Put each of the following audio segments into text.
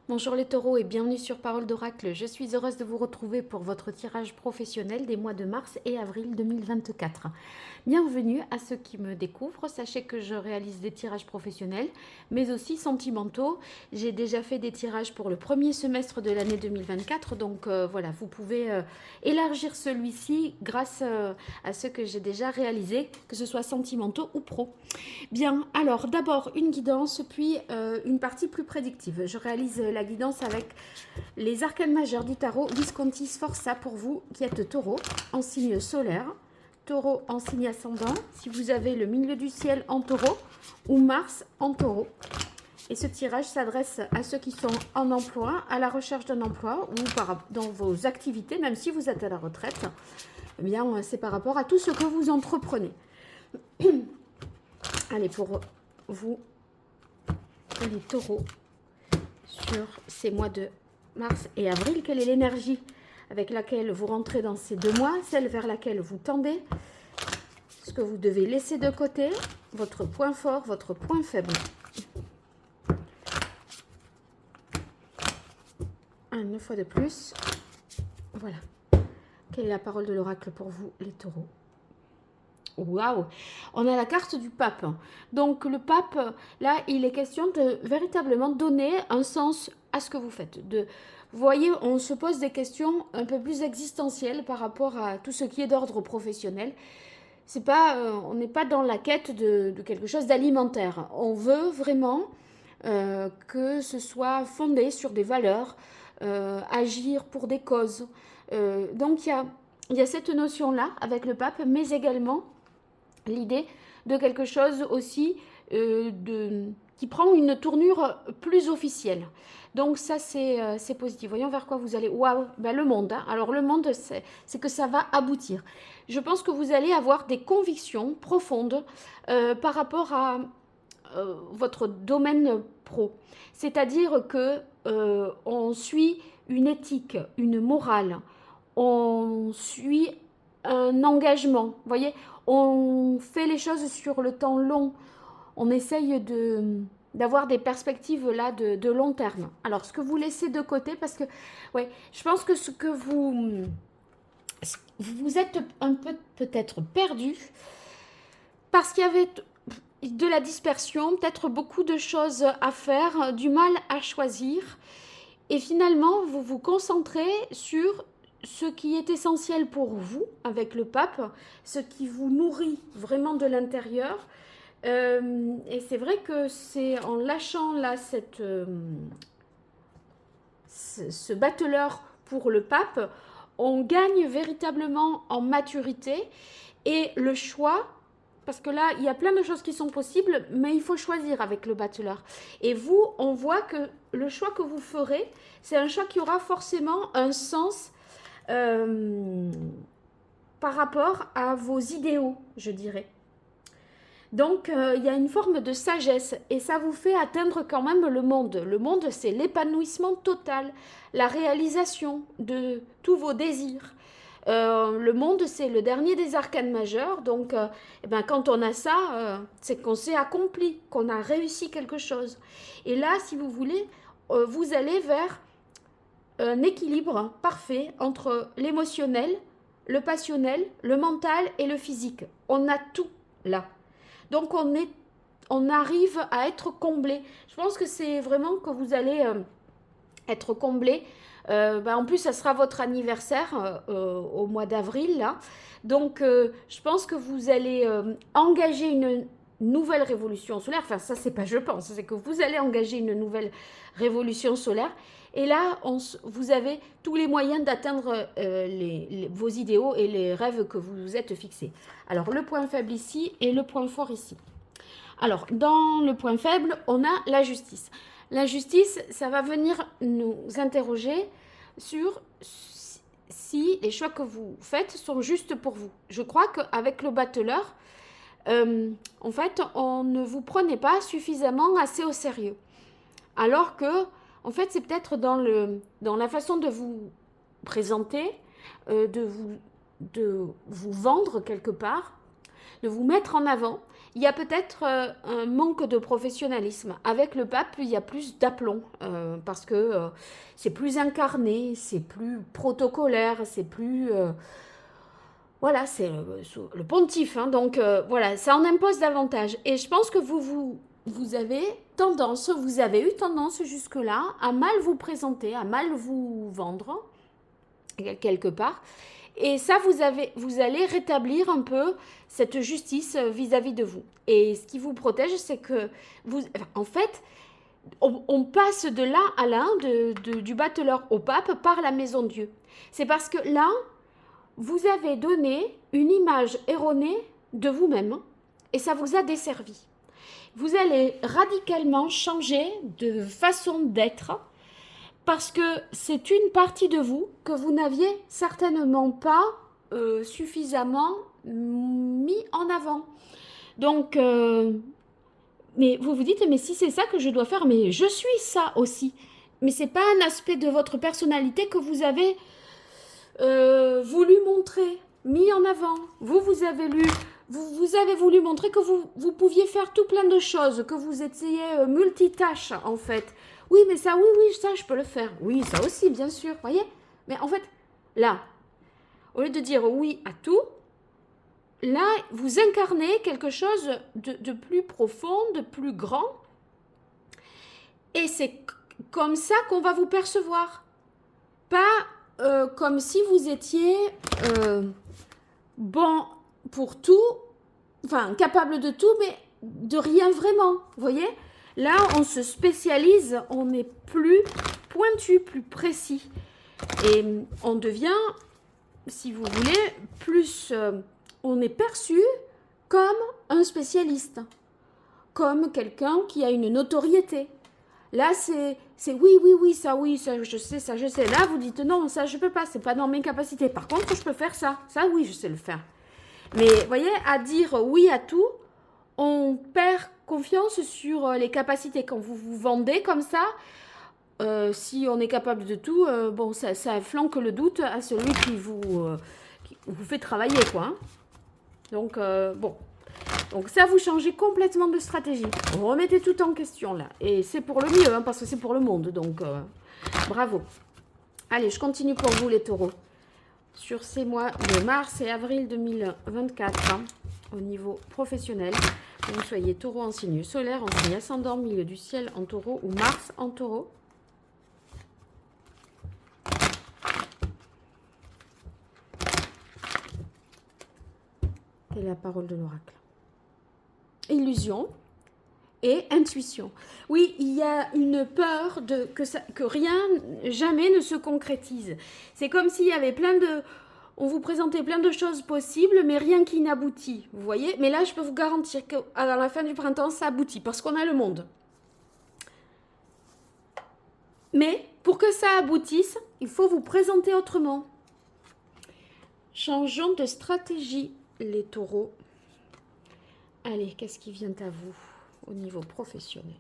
Bonjour les taureaux et bienvenue sur Parole d'Oracle. Je suis heureuse de vous retrouver pour votre tirage professionnel des mois de mars et avril 2024. Bienvenue à ceux qui me découvrent. Sachez que je réalise des tirages professionnels, mais aussi sentimentaux. J'ai déjà fait des tirages pour le premier semestre de l'année 2024. Donc voilà, vous pouvez élargir celui-ci grâce à ceux que j'ai déjà réalisés, que ce soit sentimentaux ou pro. Bien, alors d'abord une guidance, puis une partie plus prédictive. Je réalise la guidance avec les arcanes majeurs du tarot Visconti Sforza pour vous qui êtes taureau en signe solaire, taureau en signe ascendant, si vous avez le milieu du ciel en taureau ou Mars en taureau. Et ce tirage s'adresse à ceux qui sont en emploi, à la recherche d'un emploi ou dans vos activités, même si vous êtes à la retraite. Eh bien, c'est par rapport à tout ce que vous entreprenez. Allez, pour vous, les taureaux, sur ces mois de mars et avril, quelle est l'énergie avec laquelle vous rentrez dans ces 2 mois, celle vers laquelle vous tendez, ce que vous devez laisser de côté, votre point fort, votre point faible. Une fois de plus, voilà. Quelle est la parole de l'oracle pour vous, les taureaux? Waouh, on a la carte du pape. Donc le pape, là, il est question de véritablement donner un sens à ce que vous faites. Vous voyez, on se pose des questions un peu plus existentielles par rapport à tout ce qui est d'ordre professionnel. C'est pas, on n'est pas dans la quête de quelque chose d'alimentaire. On veut vraiment que ce soit fondé sur des valeurs, agir pour des causes. Donc il y a cette notion-là avec le pape, mais également l'idée de quelque chose aussi qui prend une tournure plus officielle. Donc ça, c'est positif. Voyons vers quoi vous allez. Waouh, ben le monde. Hein. Alors le monde, c'est que ça va aboutir. Je pense que vous allez avoir des convictions profondes par rapport à votre domaine pro. C'est-à-dire que on suit une éthique, une morale, on suit un engagement. Vous voyez, on fait les choses sur le temps long. On essaye d'avoir des perspectives là de long terme. Alors, ce que vous laissez de côté, parce que, ouais, je pense que ce que vous êtes un peu peut-être perdu, parce qu'il y avait de la dispersion, peut-être beaucoup de choses à faire, du mal à choisir. Et finalement, vous vous concentrez sur ce qui est essentiel pour vous avec le pape, ce qui vous nourrit vraiment de l'intérieur. Et c'est vrai que c'est en lâchant là ce battleur pour le pape, on gagne véritablement en maturité et le choix. Parce que là, il y a plein de choses qui sont possibles, mais il faut choisir avec le battleur. Et vous, on voit que le choix que vous ferez, c'est un choix qui aura forcément un sens par rapport à vos idéaux, je dirais. Donc, il y a une forme de sagesse et ça vous fait atteindre quand même le monde. Le monde, c'est l'épanouissement total, la réalisation de tous vos désirs. Le monde, c'est le dernier des arcanes majeurs. Donc, eh ben, quand on a ça, c'est qu'on s'est accompli, qu'on a réussi quelque chose. Et là, si vous voulez, vous allez vers un équilibre parfait entre l'émotionnel, le passionnel, le mental et le physique. On a tout là. Donc, on arrive à être comblé. Je pense que c'est vraiment que vous allez être comblé. En plus, ça sera votre anniversaire au mois d'avril, là. Donc, je pense que vous allez engager une nouvelle révolution solaire. Enfin, ça, c'est pas je pense, c'est que vous allez engager une nouvelle révolution solaire. Et là, vous avez tous les moyens d'atteindre vos idéaux et les rêves que vous vous êtes fixés. Alors, le point faible ici et le point fort ici. Alors, dans le point faible, on a la justice. La justice, ça va venir nous interroger sur si les choix que vous faites sont justes pour vous. Je crois qu'avec le battleur, en fait, on ne vous prenait pas suffisamment assez au sérieux. Alors que, en fait, c'est peut-être dans la façon de vous présenter, de vous vendre quelque part, de vous mettre en avant. Il y a peut-être un manque de professionnalisme. Avec le pape, il y a plus d'aplomb parce que c'est plus incarné, c'est plus protocolaire, c'est plus... voilà, c'est le pontife. Hein, donc voilà, ça en impose davantage. Et je pense que vous avez tendance, vous avez eu tendance jusque-là à mal vous présenter, à mal vous vendre, quelque part. Et ça, vous allez rétablir un peu cette justice vis-à-vis de vous. Et ce qui vous protège, c'est que en fait, on passe de là à là, du bateleur au pape, par la maison de Dieu. C'est parce que là, vous avez donné une image erronée de vous-même et ça vous a desservi. Vous allez radicalement changer de façon d'être parce que c'est une partie de vous que vous n'aviez certainement pas suffisamment mis en avant. Donc, mais vous vous dites, mais si c'est ça que je dois faire, mais je suis ça aussi. Mais c'est pas un aspect de votre personnalité que vous avez voulu montrer, mis en avant. Vous avez voulu montrer que vous pouviez faire tout plein de choses, que vous étiez multitâche en fait. Oui, mais ça, oui, ça, je peux le faire. Oui, ça aussi, bien sûr, voyez. Mais en fait, là, au lieu de dire oui à tout, là, vous incarnez quelque chose de plus profond, de plus grand. Et c'est comme ça qu'on va vous percevoir. Pas comme si vous étiez bon pour tout, enfin, capable de tout, mais de rien vraiment, vous voyez. Là, on se spécialise, on est plus pointu, plus précis. Et on devient, si vous voulez, plus... on est perçu comme un spécialiste, comme quelqu'un qui a une notoriété. Là, c'est oui, ça, je sais. Là, vous dites non, ça, je peux pas, c'est pas dans mes capacités. Par contre, je peux faire ça. Ça, oui, je sais le faire. Mais, vous voyez, à dire oui à tout, on perd confiance sur les capacités. Quand vous vous vendez comme ça, si on est capable de tout, bon, ça flanque le doute à celui qui vous fait travailler, quoi. Hein. Donc, bon. Donc ça, vous changez complètement de stratégie. Vous remettez tout en question, là. Et c'est pour le mieux, hein, parce que c'est pour le monde. Donc, bravo. Allez, je continue pour vous, les taureaux. Sur ces mois de mars et avril 2024, hein, au niveau professionnel, que vous soyez taureau en signe solaire, en signe ascendant, milieu du ciel en taureau ou Mars en taureau. Quelle est la parole de l'oracle? Illusion et intuition. Oui, il y a une peur que rien, jamais ne se concrétise. C'est comme s'il y avait on vous présentait plein de choses possibles, mais rien qui n'aboutit. Vous voyez? Mais là, je peux vous garantir qu'à la fin du printemps, ça aboutit, parce qu'on a le monde. Mais pour que ça aboutisse, il faut vous présenter autrement. Changeons de stratégie, les taureaux. Allez, qu'est-ce qui vient à vous au niveau professionnel?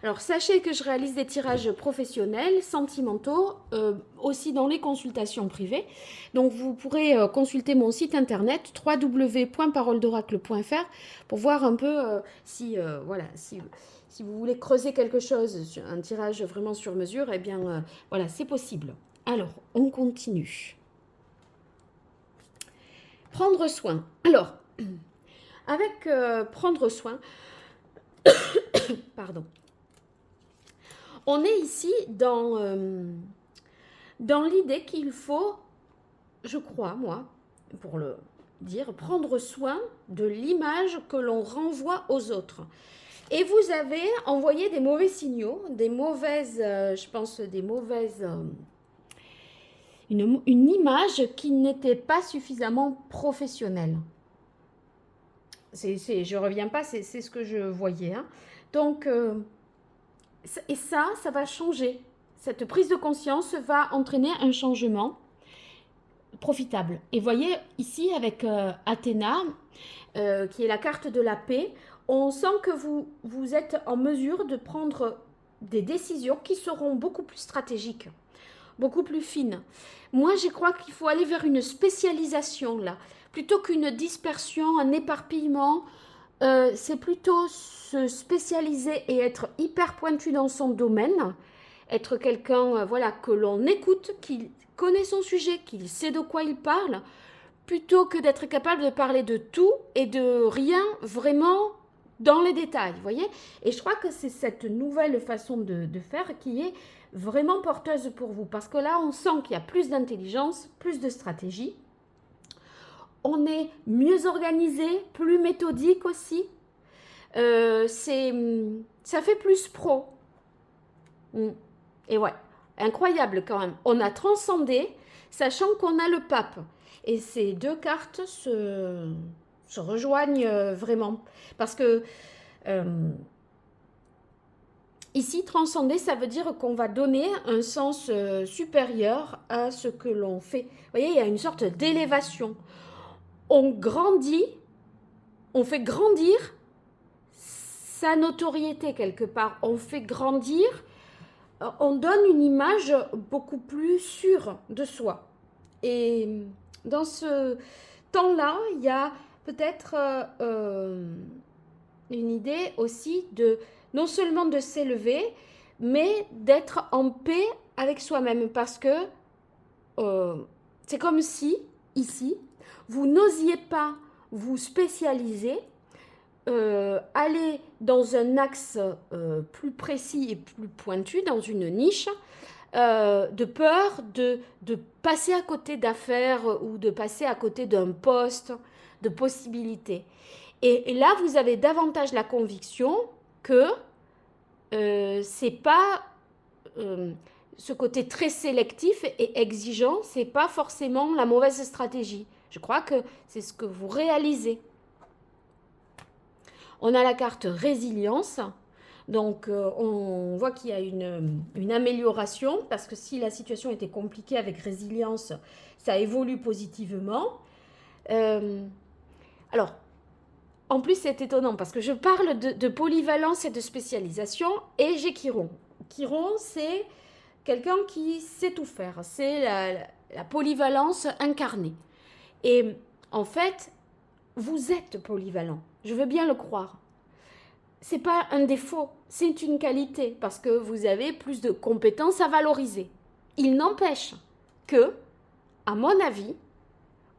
Alors, sachez que je réalise des tirages professionnels, sentimentaux, aussi dans les consultations privées. Donc, vous pourrez consulter mon site internet www.paroledoracle.fr pour voir un peu si vous voulez creuser quelque chose, un tirage vraiment sur mesure, eh bien, voilà, c'est possible. Alors, on continue. Prendre soin. Alors, avec prendre soin, pardon, on est ici dans l'idée qu'il faut, je crois, moi, pour le dire, prendre soin de l'image que l'on renvoie aux autres. Et vous avez envoyé des mauvais signaux, des mauvaises, une image qui n'était pas suffisamment professionnelle. Je reviens pas, c'est ce que je voyais. Hein. Donc, et ça va changer. Cette prise de conscience va entraîner un changement profitable. Et voyez, ici, avec Athéna, qui est la carte de la paix, on sent que vous êtes en mesure de prendre des décisions qui seront beaucoup plus stratégiques, beaucoup plus fine. Moi, je crois qu'il faut aller vers une spécialisation là, plutôt qu'une dispersion, un éparpillement. C'est plutôt se spécialiser et être hyper pointu dans son domaine, être quelqu'un voilà, que l'on écoute, qui connaît son sujet, qui sait de quoi il parle, plutôt que d'être capable de parler de tout et de rien vraiment dans les détails, vous voyez. Et je crois que c'est cette nouvelle façon de faire qui est vraiment porteuse pour vous, parce que là, on sent qu'il y a plus d'intelligence, plus de stratégie. On est mieux organisé, plus méthodique aussi. Ça fait plus pro. Et ouais, incroyable quand même. On a transcendé, sachant qu'on a le pape. Et ces deux cartes se rejoignent vraiment. Parce que ici, transcender, ça veut dire qu'on va donner un sens supérieur à ce que l'on fait. Vous voyez, il y a une sorte d'élévation. On grandit, on fait grandir sa notoriété quelque part. On fait grandir, on donne une image beaucoup plus sûre de soi. Et dans ce temps-là, il y a peut-être une idée aussi de non seulement de s'élever, mais d'être en paix avec soi-même. Parce que c'est comme si, ici, vous n'osiez pas vous spécialiser, aller dans un axe plus précis et plus pointu, dans une niche, de peur de passer à côté d'affaires ou de passer à côté d'un poste, de possibilités. Et là, vous avez davantage la conviction que c'est pas ce côté très sélectif et exigeant, c'est pas forcément la mauvaise stratégie. Je crois que c'est ce que vous réalisez. On a la carte résilience. Donc, on voit qu'il y a une amélioration, parce que si la situation était compliquée avec résilience, ça évolue positivement. Alors, en plus, c'est étonnant, parce que je parle de polyvalence et de spécialisation, et j'ai Chiron. Chiron, c'est quelqu'un qui sait tout faire. C'est la polyvalence incarnée. Et en fait, vous êtes polyvalent. Je veux bien le croire. C'est pas un défaut, c'est une qualité parce que vous avez plus de compétences à valoriser. Il n'empêche que, à mon avis,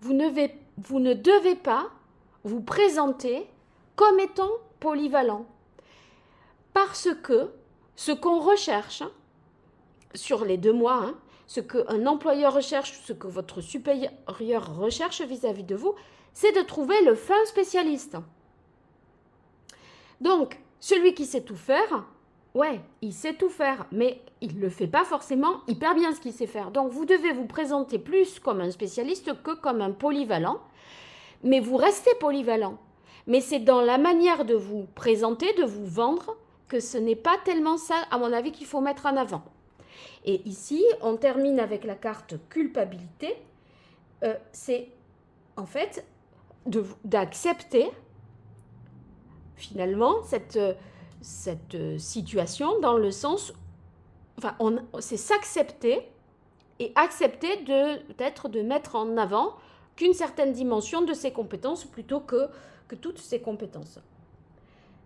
vous ne devez pas vous présenter comme étant polyvalent. Parce que ce qu'on recherche sur les 2 mois, ce qu'un employeur recherche, ce que votre supérieur recherche vis-à-vis de vous, c'est de trouver le fin spécialiste. Donc, celui qui sait tout faire, ouais, il sait tout faire, mais il ne le fait pas forcément hyper bien ce qu'il sait faire. Donc, vous devez vous présenter plus comme un spécialiste que comme un polyvalent, mais vous restez polyvalent. Mais c'est dans la manière de vous présenter, de vous vendre, que ce n'est pas tellement ça, à mon avis, qu'il faut mettre en avant. Et ici, on termine avec la carte culpabilité. C'est en fait d'accepter finalement cette situation dans le sens, enfin, c'est s'accepter et accepter peut-être de mettre en avant qu'une certaine dimension de ses compétences plutôt que toutes ses compétences.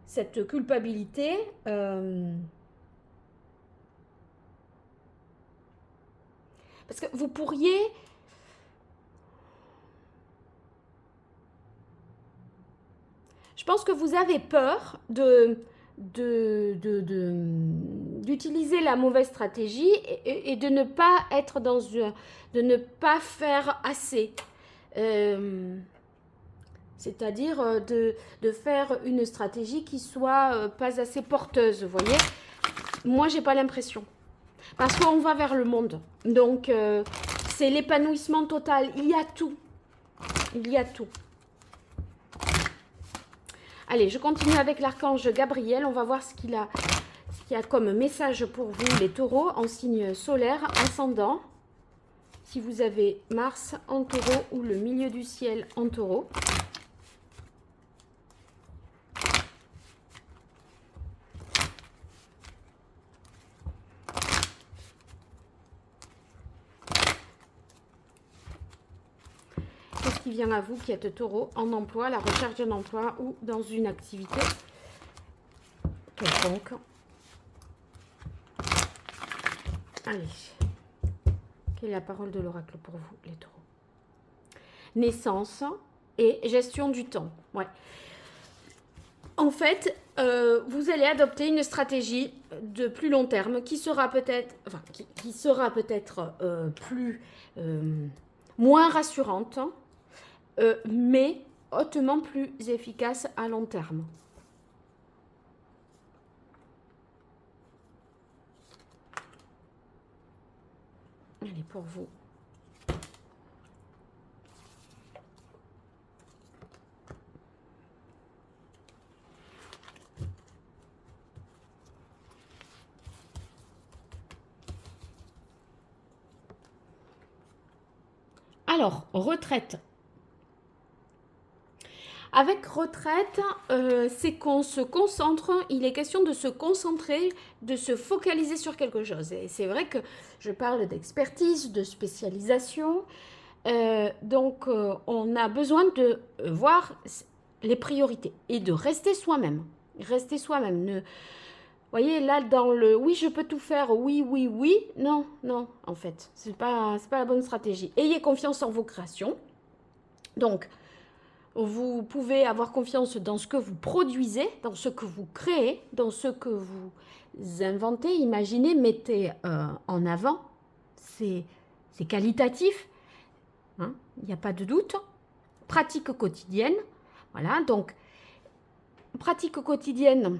Cette culpabilité, parce que vous pourriez je pense que vous avez peur d'utiliser la mauvaise stratégie et de ne pas être de ne pas faire assez. C'est-à-dire de faire une stratégie qui soit pas assez porteuse, vous voyez. Moi, j'ai pas l'impression. Parce qu'on va vers le monde. Donc, c'est l'épanouissement total. Il y a tout. Il y a tout. Allez, je continue avec l'archange Gabriel. On va voir ce qu'il y a comme message pour vous, les taureaux, en signe solaire, ascendant. Si vous avez Mars en taureau ou le milieu du ciel en taureau. qui vient à vous qui êtes taureau en emploi, la recherche d'un emploi ou dans une activité quelconque. Allez, quelle est la parole de l'oracle pour vous, les taureaux? Naissance et gestion du temps. Ouais. En fait, vous allez adopter une stratégie de plus long terme qui sera peut-être, enfin, qui sera peut-être moins rassurante, mais hautement plus efficace à long terme. Allez, pour vous. Alors, retraite. Avec retraite, c'est qu'on se concentre, il est question de se concentrer, de se focaliser sur quelque chose. Et c'est vrai que je parle d'expertise, de spécialisation. Donc, on a besoin de voir les priorités et de rester soi-même. Rester soi-même. Vous voyez, là, dans le « oui, je peux tout faire »,« oui, oui, oui », non, non, en fait. C'est pas la bonne stratégie. Ayez confiance en vos créations. Donc, vous pouvez avoir confiance dans ce que vous produisez, dans ce que vous créez, dans ce que vous inventez, imaginez, mettez en avant. C'est qualitatif, hein, il n'y a pas de doute. Pratique quotidienne, voilà, donc pratique quotidienne,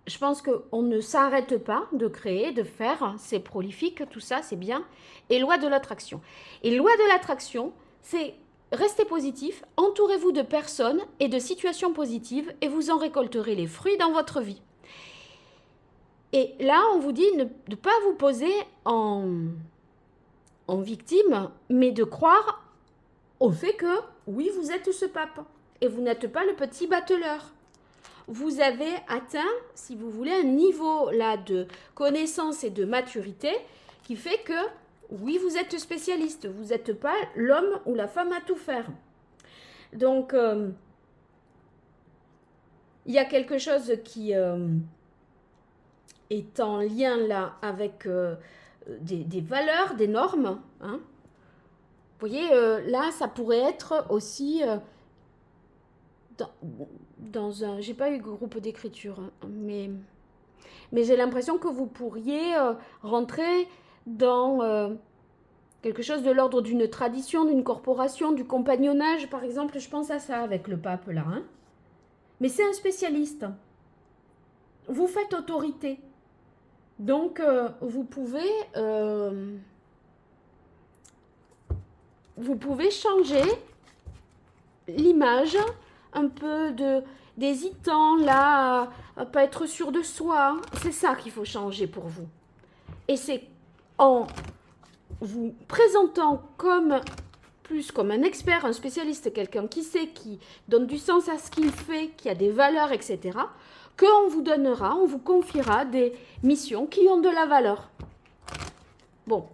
je pense qu'on ne s'arrête pas de créer, de faire, c'est prolifique, tout ça, c'est bien. Et loi de l'attraction. Et loi de l'attraction, c'est restez positif, entourez-vous de personnes et de situations positives et vous en récolterez les fruits dans votre vie. Et là, on vous dit de ne pas vous poser en victime, mais de croire au fait que, oui, vous êtes ce pape et vous n'êtes pas le petit battleur. Vous avez atteint, si vous voulez, un niveau là de connaissance et de maturité qui fait que, oui, vous êtes spécialiste. Vous n'êtes pas l'homme ou la femme à tout faire. Donc, il y a quelque chose qui est en lien là avec des valeurs, des normes. Hein. Vous voyez, là, ça pourrait être aussi... dans un... J'ai pas eu groupe d'écriture, hein, mais j'ai l'impression que vous pourriez rentrer dans quelque chose de l'ordre d'une tradition, d'une corporation, du compagnonnage, par exemple. Je pense à ça avec le pape, là. Hein. Mais c'est un spécialiste. Vous faites autorité. Donc, vous pouvez changer l'image un peu d'hésitant, là, à pas être sûr de soi. C'est ça qu'il faut changer pour vous. Et c'est en vous présentant plus comme un expert, un spécialiste, quelqu'un qui sait, qui donne du sens à ce qu'il fait, qui a des valeurs, etc., qu'on vous donnera, on vous confiera des missions qui ont de la valeur. Bon.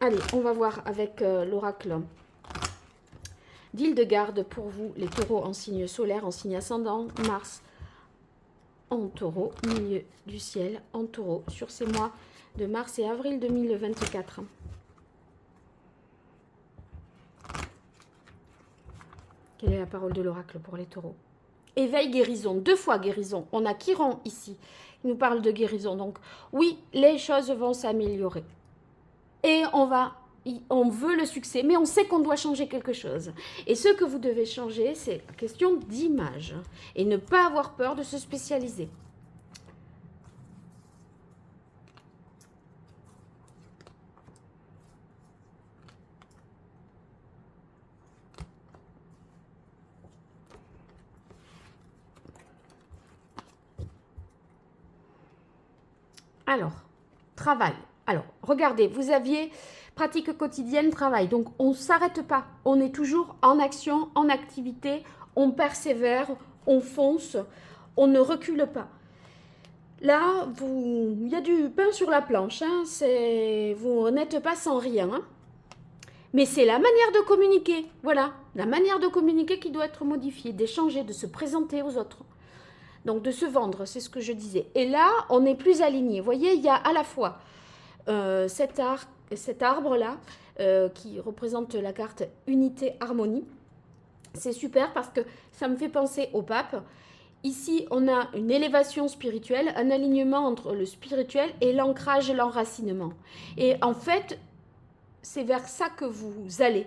Allez, on va voir avec l'oracle d'Hildegarde pour vous, les taureaux en signe solaire, en signe ascendant, Mars en taureau, milieu du ciel en taureau, sur ces mois de mars et avril 2024. Quelle est la parole de l'oracle pour les taureaux? Éveil, guérison, 2 fois guérison. On a Chiron ici, il nous parle de guérison. Donc oui, les choses vont s'améliorer. Et on veut le succès, mais on sait qu'on doit changer quelque chose. Et ce que vous devez changer, c'est la question d'image. Et ne pas avoir peur de se spécialiser. Alors, travail. Alors, regardez, vous aviez pratique quotidienne, travail. Donc, on ne s'arrête pas. On est toujours en action, en activité. On persévère, on fonce, on ne recule pas. Là, il y a du pain sur la planche. Hein, vous n'êtes pas sans rien. Hein. Mais c'est la manière de communiquer, voilà, la manière de communiquer qui doit être modifiée, d'échanger, de se présenter aux autres. Donc de se vendre, c'est ce que je disais. Et là, on est plus aligné. Vous voyez, il y a à la fois cet arbre-là qui représente la carte Unité Harmonie. C'est super parce que ça me fait penser au pape. Ici, on a une élévation spirituelle, un alignement entre le spirituel et l'ancrage et l'enracinement. Et en fait, c'est vers ça que vous allez.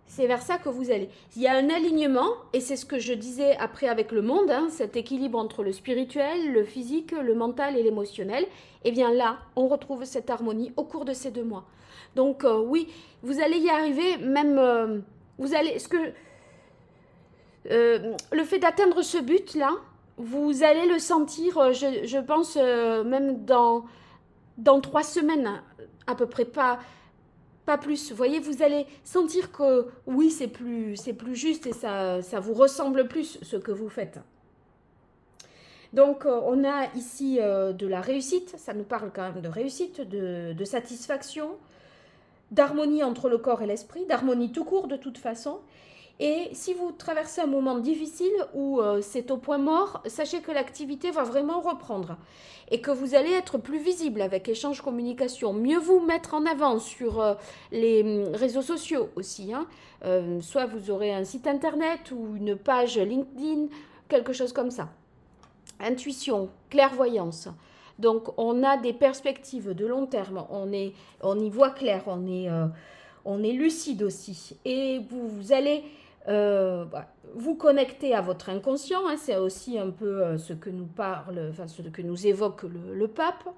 C'est vers ça que vous allez. Il y a un alignement, et c'est ce que je disais après avec le monde, hein, cet équilibre entre le spirituel, le physique, le mental et l'émotionnel. Et bien là, on retrouve cette harmonie au cours de ces 2 mois. Donc oui, vous allez y arriver, même vous allez, le fait d'atteindre ce but-là, vous allez le sentir, je pense, même dans 3 semaines, à peu près, pas plus. Vous voyez, vous allez sentir que oui, c'est plus juste et ça vous ressemble plus ce que vous faites. Donc, on a ici de la réussite, ça nous parle quand même de réussite, de satisfaction, d'harmonie entre le corps et l'esprit, d'harmonie tout court de toute façon. Et si vous traversez un moment difficile où c'est au point mort, sachez que l'activité va vraiment reprendre et que vous allez être plus visible avec échange communication, mieux vous mettre en avant sur les réseaux sociaux aussi. Hein. Soit vous aurez un site internet ou une page LinkedIn, quelque chose comme ça. Intuition, clairvoyance. Donc on a des perspectives de long terme, on y voit clair, on est lucide aussi. Et vous allez vous connecter à votre inconscient, hein, c'est aussi un peu ce que nous parle, enfin ce que nous évoque le pape.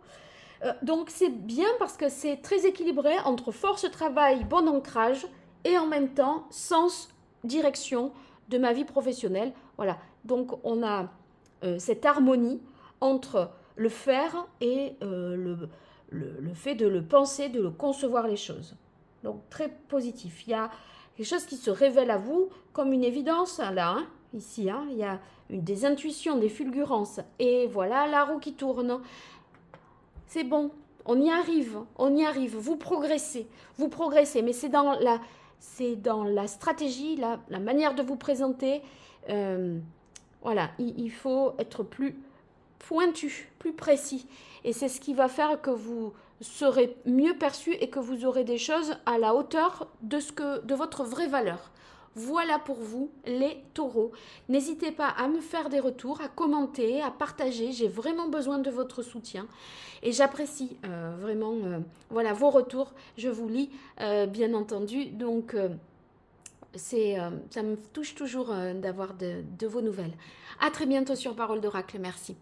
Donc c'est bien parce que c'est très équilibré entre force, travail, bon ancrage et en même temps sens, direction de ma vie professionnelle. Voilà, donc on a cette harmonie entre le faire et le fait de le penser, de le concevoir les choses. Donc très positif. Il y a quelque chose qui se révèle à vous comme une évidence, là, hein, ici, hein, il y a des intuitions, des fulgurances, et voilà la roue qui tourne. C'est bon, on y arrive, vous progressez, mais c'est dans la stratégie, la manière de vous présenter. Voilà, il faut être plus pointu, plus précis, et c'est ce qui va faire que vous serez mieux perçu et que vous aurez des choses à la hauteur de votre vraie valeur. Voilà pour vous les taureaux. N'hésitez pas à me faire des retours, à commenter, à partager. J'ai vraiment besoin de votre soutien et j'apprécie vraiment voilà, vos retours. Je vous lis bien entendu. Donc ça me touche toujours d'avoir de vos nouvelles. À très bientôt sur Parole d'Oracle. Merci.